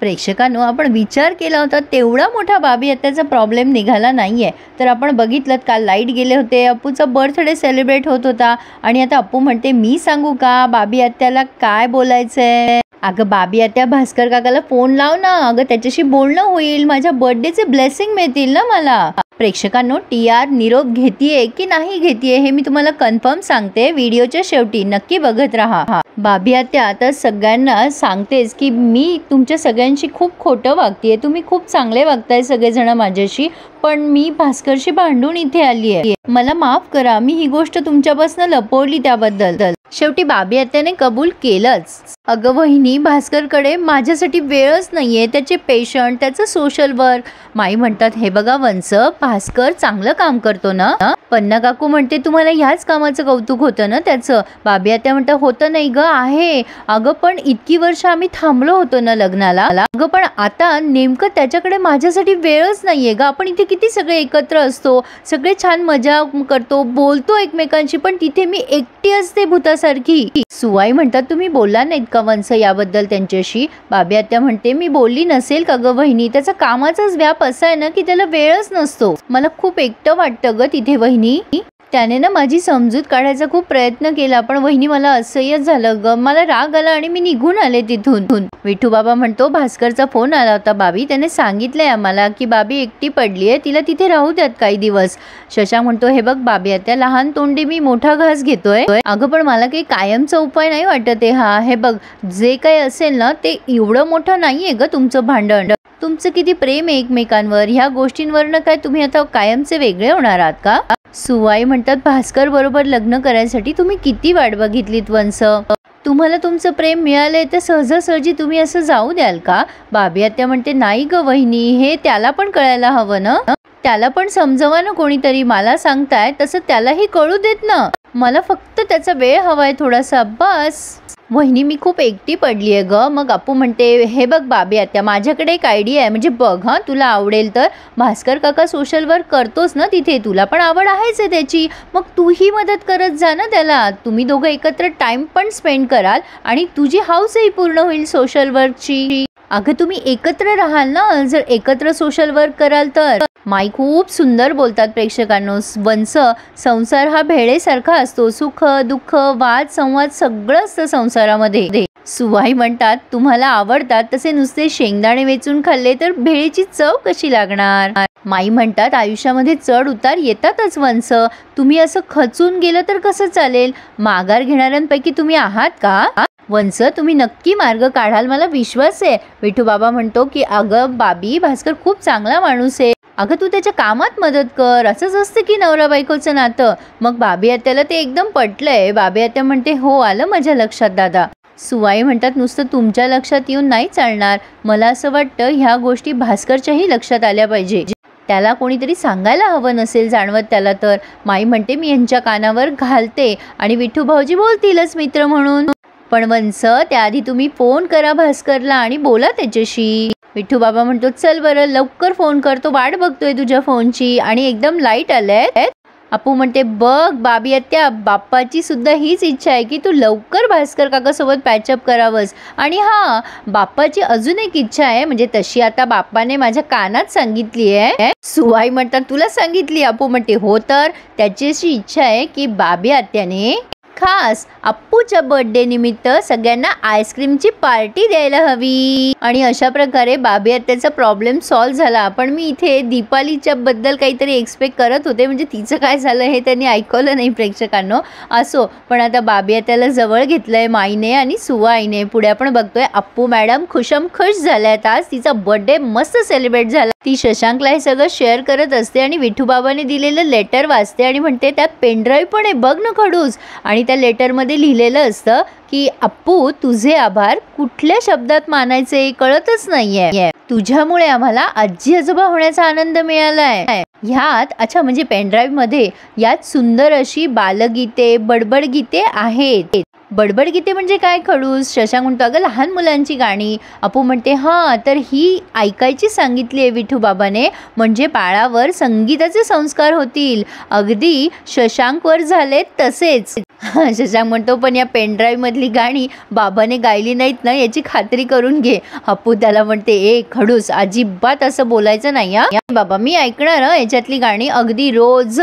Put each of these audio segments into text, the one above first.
प्रेक्षकांनो, आपण विचार केला होता तेवढा मोठा बाबी आत्याचा प्रॉब्लेम निघाला नाहीये. तर आपण बघितलं काल लाईट गेले होते, अप्पूचा बर्थडे सेलिब्रेट होत होता आणि आता अप्पू म्हणते मी सांगू का बाबी आत्याला काय बोलायचंय. अगं बाबी आत्या, भास्कर काकाला फोन लाव ना, अगं त्याच्याशी बोलणं होईल, माझ्या बर्थडेचे ब्लेसिंग मिळतील ना मला. प्रेक्षकांनो, TR निरोप घेतीये की नाही घेतीये हे मी तुम्हाला कन्फर्म सांगते व्हिडिओच्या शेवटी, नक्की बघत राहा. बाबी आत्या आता सगळ्यांना सांगतेच की मी तुमच्या सगळ्यांशी खूप खोटं वागतेय, तुम्ही खूप चांगले वागताय सगळेजण माझ्याशी, पण मी भास्करशी भांडून इथे आली आहे, मला माफ करा, मी ही गोष्ट तुमच्यापासून लपवली त्याबद्दल. शेवटी बाबी आत्याने कबूल केलंच. अगं वहिनी, भास्करकडे माझ्यासाठी वेळच नाहीये, त्याचे पेशंट, त्याचं सोशल वर्क. माई म्हणतात हे बघा वंश, भास्कर चांगलं काम करतो ना. पन्ना काकू म्हणते तुम्हाला ह्याच कामाचं कौतुक होतं ना त्याचं. बाबी आत्या म्हणतात होतं नाही ग, आहे. अगं पण इतकी वर्ष आम्ही थांबलो होतो ना लग्नाला, अगं पण आता नेमकं त्याच्याकडे माझ्यासाठी वेळच नाहीये ग. आपण इथे किती सगळे एकत्र असतो, सगळे छान मजा करतो, बोलतो एकमेकांशी, पण तिथे मी एकटी असते भूतासारखी. सुवाई म्हणतात तुम्ही बोलला नाहीत का वंश याबद्दल त्यांच्याशी. बाबी आत्या म्हणते मी बोलली नसेल का ग वहिनी, त्याचा कामाचाच व्याप असा आहे ना की त्याला वेळच नसतो. मला खूप एकटं वाटतं ग तिथे वहिनी. त्याने ना माझी समजूत काढायचा खूप प्रयत्न केला, पण वहिनी मला असह्यच झालं ग, मला राग आला आणि मी निघून आले तिथून. विठू बाबा म्हणतो भास्करचा फोन आला होता बाबी, त्याने सांगितलंय आम्हाला की बाबी एकटी पडलीये, तिला तिथे राहू द्यात काही दिवस. शशांक म्हणतो हे बघ बाबी आत्या, लहान तोंडी मी मोठा घास घेतोय. अगं पण मला काही कायमचा उपाय नाही वाटत आहे हा. हे बघ जे काही असेल ना ते एवढं मोठं नाहीये ग तुमचं भांडण, तुमचं किती प्रेम आहे एकमेकांवर, ह्या गोष्टींवरनं काय तुम्ही आता कायमचे वेगळे होणार आहात का. सुवाई म्हणतात भास्कर बरोबर लग्न करायसाठी तुम्ही किती वाट बघितलीत वंश, तुम्हाला तुमचं प्रेम मिळालंय तर सहजासहजी तुम्ही असं जाऊ द्याल का. बाबी आत्या म्हणते नाही ग वहिनी, हे त्याला पण कळायला हवं ना, त्याला पण समजवा ना कोणीतरी. मला सांगताय तसं त्यालाही कळू देत ना, मला फक्त त्याचा वेळ हवाय थोडासा, बस. वहिनी मी खूप एकटी पडली आहे ग. मग अप्पू म्हणते हे बघ बाबी आत्या, माझ्याकडे एक आयडिया आहे, म्हणजे बघ हा तुला आवडेल तर. भास्कर काका सोशल वर्क करतोस ना तिथे, तुला पण आवड आहेच आहे त्याची, मग तूही मदत करत जा ना त्याला. तुम्ही दोघं एकत्र टाइम पण स्पेंड कराल आणि तुझी हाऊसही पूर्ण होईल सोशल वर्कची. अगं तुम्ही एकत्र राहाल ना जर एकत्र सोशल वर्क कराल तर. माई खूप सुंदर बोलतात प्रेक्षकांनो. वंश, संसार हा भेळेसारखा असतो, सुख दुःख वाद संवाद सगळं असतं संसारामध्ये. सुवाई म्हणतात तुम्हाला आवडतात तसे नुसते शेंगदाणे वेचून खाल्ले तर भेळेची चव कशी लागणार. माई म्हणतात आयुष्यामध्ये चढ उतार येतातच वंश, तुम्ही असं खचून गेलं तर कसं चालेल. माघार घेणाऱ्यांपैकी तुम्ही आहात का वंश, तुम्ही नक्की मार्ग काढाल, मला विश्वास आहे. विठू बाबा म्हणतो की अगं बाबी, भास्कर खूप चांगला माणूस आहे, अगं तू त्याच्या कामात मदत कर, असंच असतं की नवरा बायकोचं नातं. मग बाबी आत्याला ते एकदम पटलंय. बाबी आत्या म्हणते हो आलं माझ्या लक्षात दादा. सुवाई म्हणतात नुसतं तुमच्या लक्षात येऊन नाही चालणार, मला असं वाटतं ह्या गोष्टी भास्करच्याही लक्षात आल्या पाहिजे, त्याला कोणीतरी सांगायला हवं नसेल जाणवत त्याला तर. माई म्हणते मी यांच्या कानावर घालते आणि विठू भाऊजी बोलतीलच मित्र म्हणून, पण वंश त्याआधी तुम्ही फोन करा भास्करला आणि बोला त्याच्याशी. विठू बाबा म्हणतो चल बरं लवकर फोन करतो, वाट बघतोय तुझ्या फोनची. आणि एकदम लाईट आलंय. अप्पू म्हणते बघ बाबी आत्या, बाप्पाची सुद्धा हीच इच्छा आहे की तू लवकर भास्कर काकासोबत पॅचअप करावंस. आणि हा बाप्पाची अजून एक इच्छा आहे, म्हणजे तशी आता बाप्पाने माझ्या कानात सांगितली आहे. सुवाई म्हणतात तुला सांगितली. अप्पू म्हणते हो, तर त्याची अशी इच्छा आहे की बाबी आत्याने खास अप्पूच्या बर्थडे निमित्त सगळ्यांना आईस्क्रीमची पार्टी द्यायला हवी. आणि अशा प्रकारे बाबी आत्याचा प्रॉब्लेम सॉल्व्ह झाला. पण मी इथे दीपालीच्या बद्दल काहीतरी एक्सपेक्ट करत होते, म्हणजे तिचं काय झालं हे त्यांनी ऐकवलं नाही प्रेक्षकांनो. असो, पण आता बाबी आत्याला जवळ घेतलंय माईने आणि सुवाईने. पुढे आपण बघतोय अप्पू मॅडम खुश झाल्यात, आज तिचा बर्थडे मस्त सेलिब्रेट झाला. ती शशांकला हे सगळं शेअर करत असते आणि विठूबाबाने दिलेलं लेटर वाचते आणि म्हणते त्यात पेनड्राईव्ह पण आहे बघ ना खडूस. आणि त्या लेटरमध्ये लिहिलेलं असतं की अप्पू तुझे आभार कुठल्या शब्दात मानायचे कळतच नाहीये, तुझ्यामुळे आम्हाला आजी आजोबा होण्याचा आनंद मिळालाय. ह्यात अच्छा म्हणजे पेनड्राईव्ह मध्ये यात सुंदर अशी बालगीते बडबड गीते आहेत. बडबड गीते म्हणजे काय खडूस? शशांक म्हणतो अगं लहान मुलांची गाणी. अपू म्हणते हां, तर ही ऐकायची सांगितली आहे विठू बाबाने, म्हणजे बाळावर संगीताचे संस्कार होतील. अगदी शशांकवर झाले तसेच. शशांक म्हणतो पण या पेनड्राईव्ह मधली गाणी बाबाने गायली नाहीत ना याची खात्री करून घे. अपू त्याला म्हणते ए खडूस, अजिबात असं बोलायचं नाही हा बाबा, मी ऐकणार याच्यातली गाणी अगदी रोज,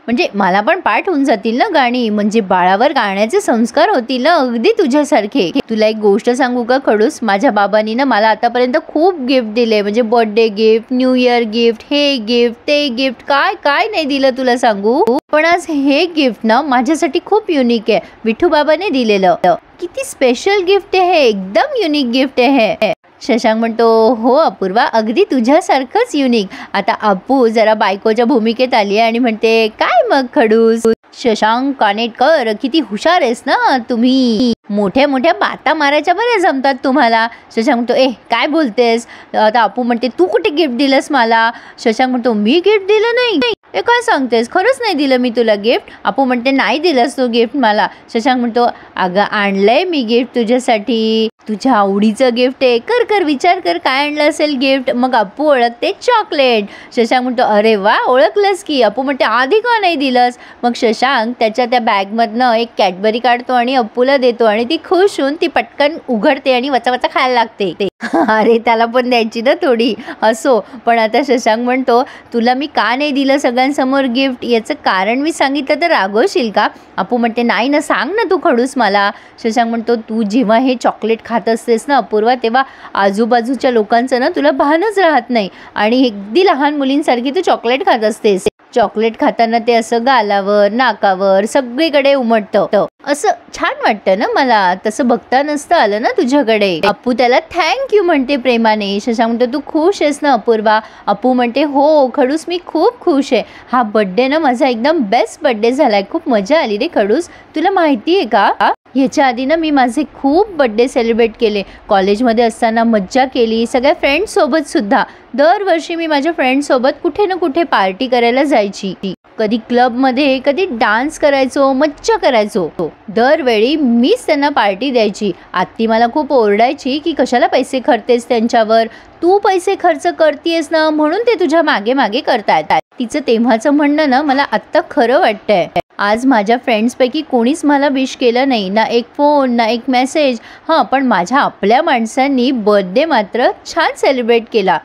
म्हणजे मला पण पाठ होऊन जातील ना गाणी, म्हणजे बाळावर गाण्याचे संस्कार होतील ना अगदी तुझ्यासारखे. तुला एक गोष्ट सांगू का खडूस? माझ्या बाबांनी ना मला आतापर्यंत खूप गिफ्ट दिले, म्हणजे birthday gift, new year gift, हे गिफ्ट ते गिफ्ट, काय काय नाही दिलं तुला सांगू. पण आज हे गिफ्ट ना माझ्यासाठी खूप युनिक आहे, विठू बाबाने दिलेलं. किती स्पेशल गिफ्ट आहे हे, एकदम युनिक गिफ्ट आहे. शशांक म्हणतो हो अपूर्वा, अगदी तुझ्यासारखंच युनिक. आता अपू जरा बायकोच्या भूमिकेत आली आणि म्हणते काय मग खडूस? शशांक कानेटकर, किती हुशार आहेस ना तुम्ही, मोठ्या मोठ्या बाता मारायच्या बऱ्या जमतात तुम्हाला. शशांक म्हणतो ए काय बोलतेस? आता अपू म्हणते तू कुठे गिफ्ट दिलंस मला? शशांक म्हणतो मी गिफ्ट दिलं नाही. ए काय सांगतेस, खरंच नाही दिलं मी तुला गिफ्ट? अपू म्हणते नाही दिलंस तू गिफ्ट मला. शशांक म्हणतो अगं आणलंय मी गिफ्ट तुझ्यासाठी, तुझ्या आवडीचं गिफ्ट आहे, कर कर विचार कर काय आणलं असेल गिफ्ट. मग अपू ओळखते चॉकलेट. शशांक म्हणतो अरे वा ओळखलंस की. अपू म्हणते आधी का नाही दिलंस? मग शशांक त्याच्या त्या बॅगमधनं एक कॅडबरी काढतो आणि अप्पूला देतो आणि ती खुश होऊन ती पटकन उघडते आणि वचा वचा खायला लागते. अरे त्याला पण द्यायची ना थोडी, असो. पण आता शशांक म्हणतो तुला मी का नाही दिलं सगळ्यांसमोर गिफ्ट, याचं कारण मी सांगितलं तर रागवशील का? अपू म्हणते नाही ना, सांग ना तू खडूस मला. शशांक म्हणतो तू जेव्हा हे चॉकलेट खात असतेस ना अपूर्वा, तेव्हा आजूबाजूच्या लोकांचं ना तुला भानच राहत नाही आणि अगदी लहान मुलींसारखी तू चॉकलेट खात असतेस. चॉकलेट खाताना ते असं गालावर नाकावर सगळीकडे उमटतं, असं छान वाटतं ना मला, तसं बघता नसतं आलं ना तुझ्याकडे. अपू त्याला थँक्यू म्हणते प्रेमाने. शशांक म्हणतो तू खुश आहेस ना अपूर्वा? अपू म्हणते हो खडूस मी खूप खुश आहे, हा बर्थडे ना माझा एकदम बेस्ट बर्थडे झालाय, खूप मजा आली रे खडूस. तुला माहिती आहे का ह्याच्या आधी ना मी माझे खूप बर्थडे सेलिब्रेट केले, कॉलेजमध्ये असताना मज्जा केली सगळ्या फ्रेंड्ससोबत सुद्धा. दरवर्षी मी माझ्या फ्रेंड्ससोबत कुठे ना कुठे पार्टी करायला जायची, कधी क्लबमध्ये कधी डान्स करायचो, मज्जा करायचो. दरवेळी मीच त्यांना पार्टी द्यायची. आत्ती मला खूप ओरडायची की कशाला पैसे खर्चतेस त्यांच्यावर, तू पैसे खर्च करतेस ना म्हणून ते तुझ्या मागे मागे करतायत. तिचं तेव्हाचं म्हणणं ना मला आत्ता खरं वाटतंय. आज माझ्या फ्रेंड्सपैकी कोणीच मला विश केलं नाही, ना एक फोन ना एक मेसेज. हां पण माझ्या आपल्या माणसांनी बर्थडे मात्र छान सेलिब्रेट केला.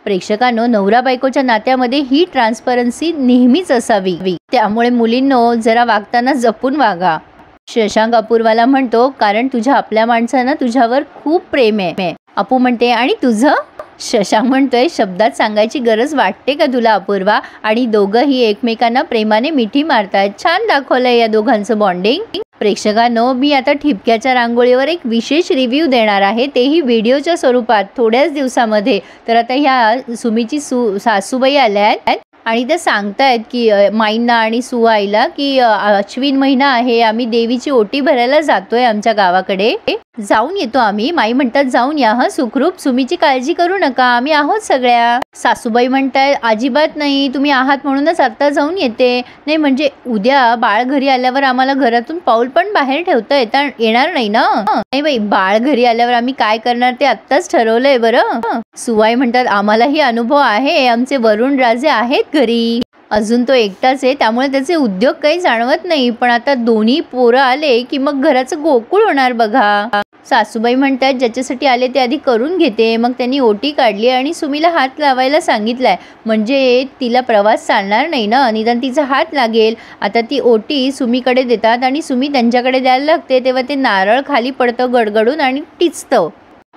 प्रेक्षकांनो, नवरा बायकोच्या नात्यामध्ये ही ट्रान्सपरन्सी नेहमीच असावी, त्यामुळे मुलींनो जरा वागताना जपून वागा. शशांक अपूर्वाला म्हणतो कारण तुझ्या आपल्या माणसानं तुझ्यावर खूप प्रेम आहे. अपू म्हणते आणि तुझं? शशांक म्हणतोय शब्दात सांगायची गरज वाटते का तुला अपूर्वा? आणि दोघंही एकमेकांना प्रेमाने मिठी मारतात. छान दाखवलंय या दोघांचं बॉन्डिंग. प्रेक्षकांनो, मी आता ठिपक्याच्या रांगोळीवर एक विशेष रिव्ह्यू देणार आहे, तेही व्हिडिओच्या स्वरूपात थोड्याच दिवसामध्ये. तर आता ह्या सुमीची सासूबाई आल्या आहेत आणि त्या सांगतायत की माईंना आणि सुआईला की अश्विन महिना आहे, आम्ही देवीची ओटी भरायला जातोय आमच्या गावाकडे, जाऊन येतो आम्ही. माई म्हणतात जाऊन या हं सुखरूप, सुमीची काळजी करू नका, आम्ही आहोत सगळ्या. सासूबाई म्हणतायत अजिबात नाही, तुम्ही आहात म्हणूनच आता जाऊन येते. नाही म्हणजे उद्या बाळ घरी आल्यावर आम्हाला घरातून पाऊल पण बाहेर ठेवता येणार नाही ना? नाही बाई, बाळ घरी आल्यावर आम्ही काय करणार ते आत्ताच ठरवलंय बरं. सुवाई म्हणतात आम्हालाही अनुभव आहे, आमचे वरुण राजे आहेत घरी, अजून तो एकटाच आहे त्यामुळे त्याचे उद्योग काही जाणवत नाही, पण आता दोन्ही पोरं आले की मग घराचं गोकुळ होणार बघा. सासूबाई म्हणतात ज्याच्यासाठी आले ते आधी करून घेते. मग त्यांनी ओटी काढली आणि सुमीला हात लावायला सांगितलाय, म्हणजे तिला प्रवास चालणार नाही ना, निदान तिचा हात लागेल. आता ती ओटी सुमीकडे देतात आणि सुमी त्यांच्याकडे द्यायला लागते, तेव्हा ते नारळ खाली पडतं गडगडून आणि टिचतं.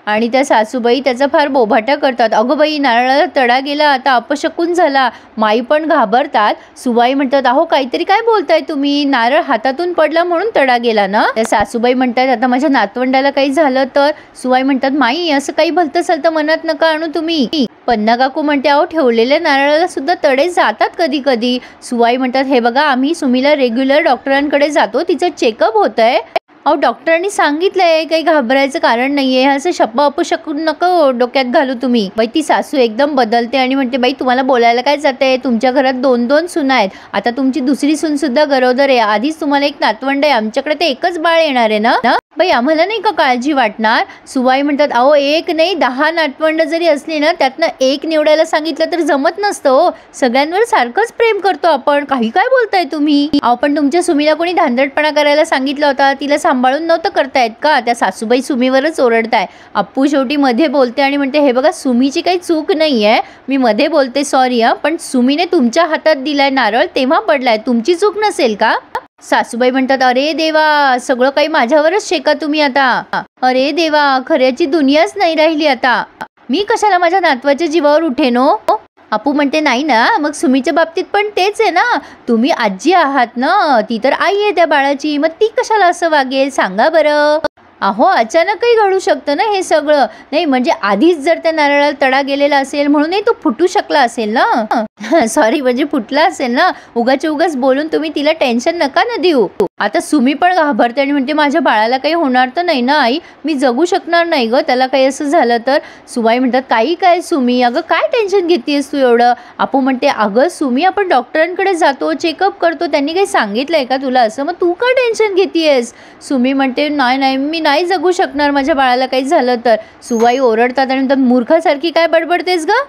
आणि त्या सासूबाई त्याचा फार बोभाटा करतात, अगं बाई नारळाला तडा गेला, आता अपशकुन झाला. माई पण घाबरतात. सुवाई म्हणतात अहो काहीतरी काय बोलताय तुम्ही, नारळ हातातून पडला म्हणून तडा गेला ना. त्या सासूबाई म्हणतात आता माझ्या नातवंडाला काही झालं तर. सुवाई म्हणतात माई असं काही भलतं सलतं मनात नका आणू तुम्ही. पन्ना काकू म्हणते अहो ठेवलेल्या नारळाला सुद्धा तडे जातात कधी कधी. सुवाई म्हणतात हे बघा आम्ही सुमीला रेग्युलर डॉक्टरांकडे जातो, तिचं चेकअप होतंय. अहो डॉक्टरांनी सांगितलंय, काही घाबरायचं कारण नाहीये, असं शप्पा अपशकून नको डोक्यात घालू तुम्ही. बाई ती सासू एकदम बदलते आणि म्हणते, बाई तुम्हाला बोलायला काय जाते, तुमच्या घरात 2-2 सुना आहेत, आता तुमची दुसरी सून सुद्धा गरोदर आहे, आधीच तुम्हाला एक नातवंड आहे, आमच्याकडे ते एकच बाळ येणार आहे ना. बाई आम्हाला नाही का काळजी वाटणार. सुवाई म्हणतात, अहो एक नाही 10 नातवंड जरी असली ना, त्यातनं एक निवडायला सांगितलं तर जमत नसतं हो. सगळ्यांवर सारखंच प्रेम करतो आपण, काही काय बोलताय तुम्ही. अहो पण तुमच्या सुमीला कोणी धांदडपणा करायला सांगितलं होता, तिला सांभाळून नव्हतं करतायत का. त्या सासूबाई सुमीवरच ओरडताय. अप्पू शेवटी मध्ये बोलते आणि म्हणते, हे बघा सुमीची काही चूक नाही आहे, मी मध्ये बोलते सॉरी पण सुमीने तुमच्या हातात दिलाय नारळ तेव्हा पडलाय, तुमची चूक नसेल का. सासूबाई म्हणतात, अरे देवा सगळं काही माझ्यावरच शेका तुम्ही आता. अरे देवा खऱ्याची दुनियाच नाही राहिली आता, मी कशाला माझ्या नातवाच्या जीवावर उठेन हो. अप्पू म्हणते, नाही ना मग सुमीच्या बाबतीत पण तेच आहे ना, तुम्ही आजी आहात ना, ती तर आई आहे त्या बाळाची, मग ती कशाला असं वागेल सांगा बरं. अहो अचानकही घडू शकतं ना हे सगळं. नाही म्हणजे आधीच जर त्या नारळाला तडा गेलेला असेल म्हणूनही तो फुटू शकला असेल ना. सॉरी म्हणजे फुटला असेल ना, उगाच बोलून तुम्ही तिला टेन्शन नका ना देऊ. आता सुमी पण घाबरते आणि म्हणते, माझ्या बाळाला काही होणार तर नाही ना आई, मी जगू शकणार नाही ग त्याला काही असं झालं तर. सुवाई म्हणतात, काही काय सुमी, अगं काय टेन्शन घेतेस तू एवढं. अप्पू म्हणते, अगं सुमी आपण डॉक्टरांकडे जातो, चेकअप करतो, त्यांनी काही सांगितलंय का तुला असं, मग तू का टेन्शन घेतेस. सुमी म्हणते, नाही मी नाही जगू शकणार माझ्या बाळाला काही झालं तर. सुवाई ओरडतात आणि म्हणतात, मूर्खासारखी काय बडबडतेस ग.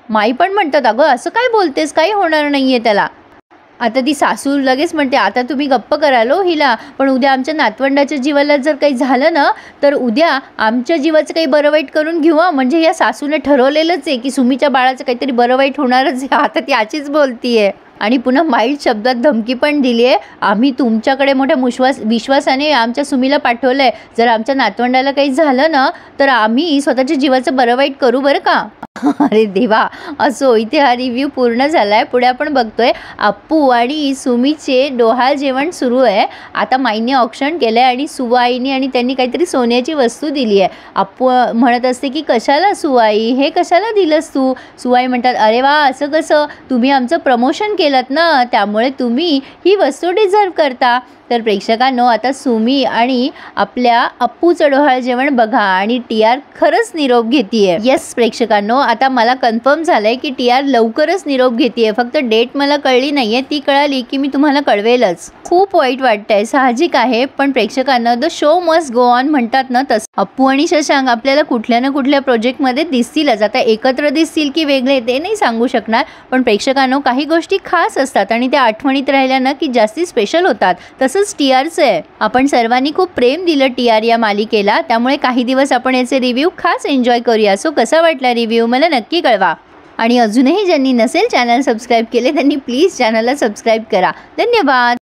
माई पण म्हणतात, अगं असं काय बोलतेस, काही होणार नाहीये त्याला. आता ती सासू लगेच म्हणते, आता तुम्ही गप्प करालो हिला, पण उद्या आमच्या नातवंडाच्या जीवाला जर काही झालं ना तर उद्या आमच्या जीवाचं काही बरं वाईट करून घेऊ. म्हणजे या सासूने ठरवलेलंच आहे की सुमीच्या बाळाचं काहीतरी बरं वाईट होणारच आहे. आता ती आजीच बोलतीये आणि पुन्हा माईट शब्दात धमकी पण दिली आहे, आम्ही तुमच्याकडे मोठ्या विश्वासाने आमच्या सुमीला पाठवलंय, जर आमच्या नातवंडाला काही झालं ना तर आम्ही स्वतःच्या जीवाचं बरं वाईट करू बरं का. अरे देवा. असो इथे हा रिव्ह्यू पूर्ण झालाय. पुढे आपण बघतोय अप्पू आणि सुमीचे डोहाळ जेवण सुरू आहे. आता माईने ऑप्शन केलंय आणि सुवाईने आणि त्यांनी काहीतरी सोन्याची वस्तू दिली आहे. अप्पू म्हणत असते की कशाला सुवाई, हे कशाला दिलंस तू. सुवाई म्हणतात, अरे वा असं कसं, तुम्ही आमचं प्रमोशन केलं ना, त्यामुळे तुम्ही ही वस्तू डिझर्व करता. तर प्रेक्षकांनो आता सुमी आणि आपल्या अप्पूचं डोहाळ जेवण बघा आणि टीआर खरंच निरोप घेतीये. येस प्रेक्षकांनो, आता मला कन्फर्म झालंय की टीआर लवकरच निरोप घेतीये. फक्त डेट मला कळली नाहीये, ती कळाली की मी तुम्हाला कळवेलच. खूप वाईट वाटतंय, साहजिक आहे, पण प्रेक्षकांना the show must go on म्हणतात ना, तसं अप्पू आणि शशांक आपल्याला कुठल्या ना कुठल्या प्रोजेक्टमध्ये दिसतीलच. आता एकत्र दिसतील की वेगळे ते नाही सांगू शकणार, पण प्रेक्षकांनो काही गोष्टी खास असतात आणि त्या आठवणीत राहिल्या ना की जास्ती स्पेशल होतात. तसंच टीआरचं आहे. आपण सर्वांनी खूप प्रेम दिलं टीआर या मालिकेला, त्यामुळे काही दिवस आपण याचे रिव्ह्यू खास एन्जॉय करूया. सो कसा वाटला रिव्ह्यू मला नक्की कळवा. आणि अजूनही ज्यांनी नसेल चॅनल सबस्क्राईब केले त्यांनी प्लीज चॅनलला सबस्क्राईब करा. धन्यवाद.